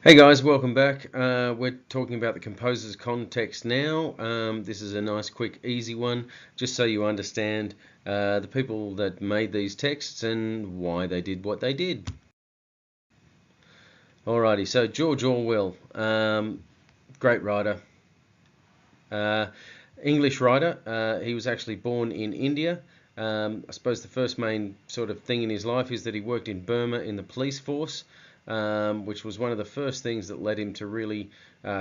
Hey guys, welcome back. We're talking about the composer's context now. This is a nice, quick, easy one, just so you understand the people that made these texts and why they did what they did. Alrighty, so George Orwell, great writer, uh, English writer. He was actually born in India. I suppose the first main sort of thing in his life is that he worked in Burma in the police force. Which was one of the first things that led him to really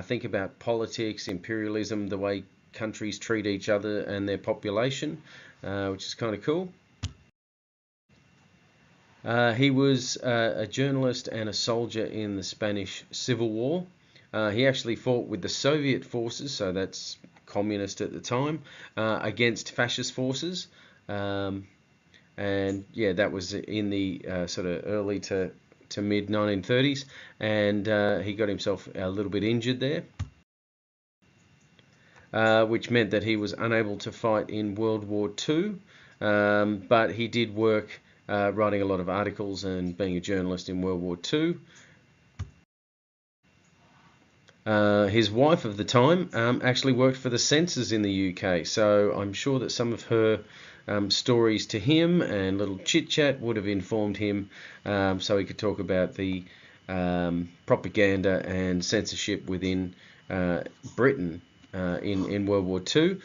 think about politics, imperialism, the way countries treat each other and their population, which is kind of cool. He was a journalist and a soldier in the Spanish Civil War. He actually fought with the Soviet forces, so that's communist at the time, against fascist forces. And yeah, that was in the sort of early to mid 1930s, and he got himself a little bit injured there, which meant that he was unable to fight in World War II, but he did work writing a lot of articles and being a journalist in World War II. His wife of the time actually worked for the censors in the UK, so I'm sure that some of her stories to him and little chit chat would have informed him, so he could talk about the propaganda and censorship within Britain in World War II.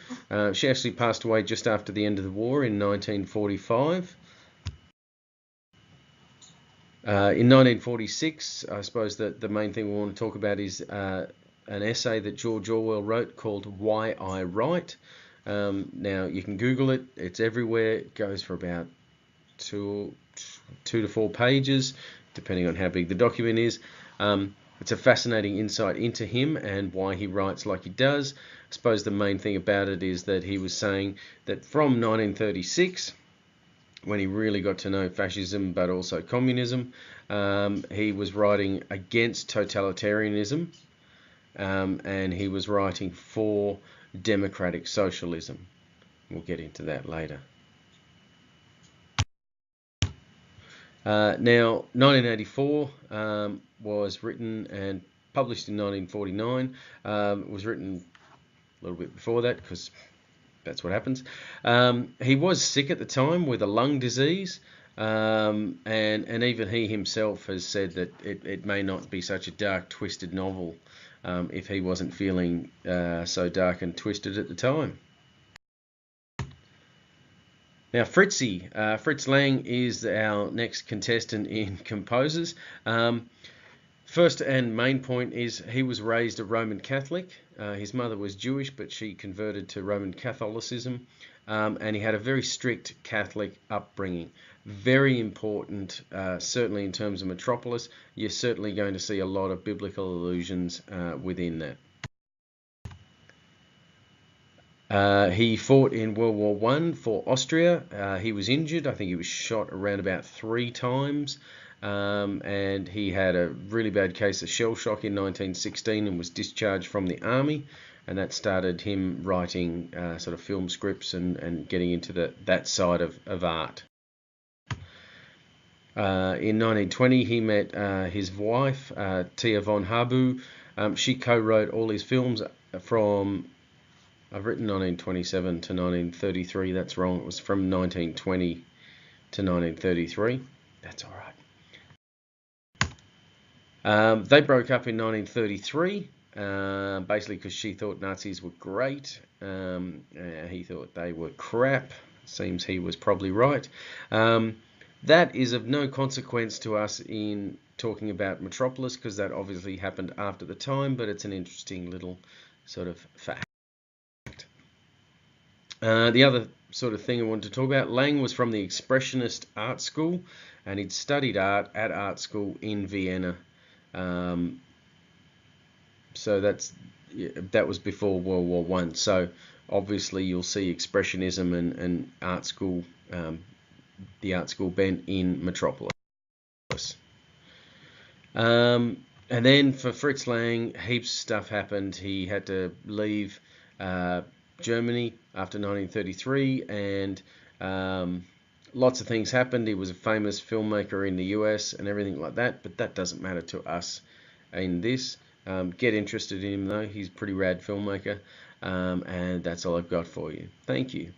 She actually passed away just after the end of the war in 1945. In 1946, I suppose that the main thing we want to talk about is an essay that George Orwell wrote called Why I Write. Now, you can Google it. It's everywhere. It goes for about two to 4 pages, depending on how big the document is. It's a fascinating insight into him and why he writes like he does. I suppose the main thing about it is that he was saying that from 1936, when he really got to know fascism but also communism, he was writing against totalitarianism, and he was writing for democratic socialism. We'll get into that later. Now, 1984 was written and published in 1949. It was written a little bit before that because that's what happens. He was sick at the time with a lung disease, and even he himself has said that it may not be such a dark, twisted novel if he wasn't feeling so dark and twisted at the time. Now, Fritz Lang is our next contestant in composers. First and main point is he was raised a Roman Catholic. His mother was Jewish, but she converted to Roman Catholicism, and he had a very strict Catholic upbringing. Very important, certainly in terms of Metropolis. You're certainly going to see a lot of biblical allusions within that. He fought in World War I for Austria. He was injured. I think he was shot around about 3 times. And he had a really bad case of shell shock in 1916 and was discharged from the army, and that started him writing sort of film scripts and getting into that side of art. In 1920 he met his wife, Tia von Habu. She co-wrote all his films from, I've written 1927 to 1933, that's wrong, it was from 1920 to 1933, that's all right. They broke up in 1933, basically because she thought Nazis were great. He thought they were crap. Seems he was probably right. That is of no consequence to us in talking about Metropolis, because that obviously happened after the time, but it's an interesting little sort of fact. The other sort of thing I wanted to talk about, Lang was from the Expressionist art school, and he'd studied art at art school in Vienna. So that was before World War I. So obviously you'll see Expressionism and art school, the art school bent in Metropolis. And then for Fritz Lang, heaps of stuff happened. He had to leave Germany after 1933, and lots of things happened. He was a famous filmmaker in the US and everything like that, but that doesn't matter to us in this. Get interested in him though. He's a pretty rad filmmaker. And that's all I've got for you. Thank you.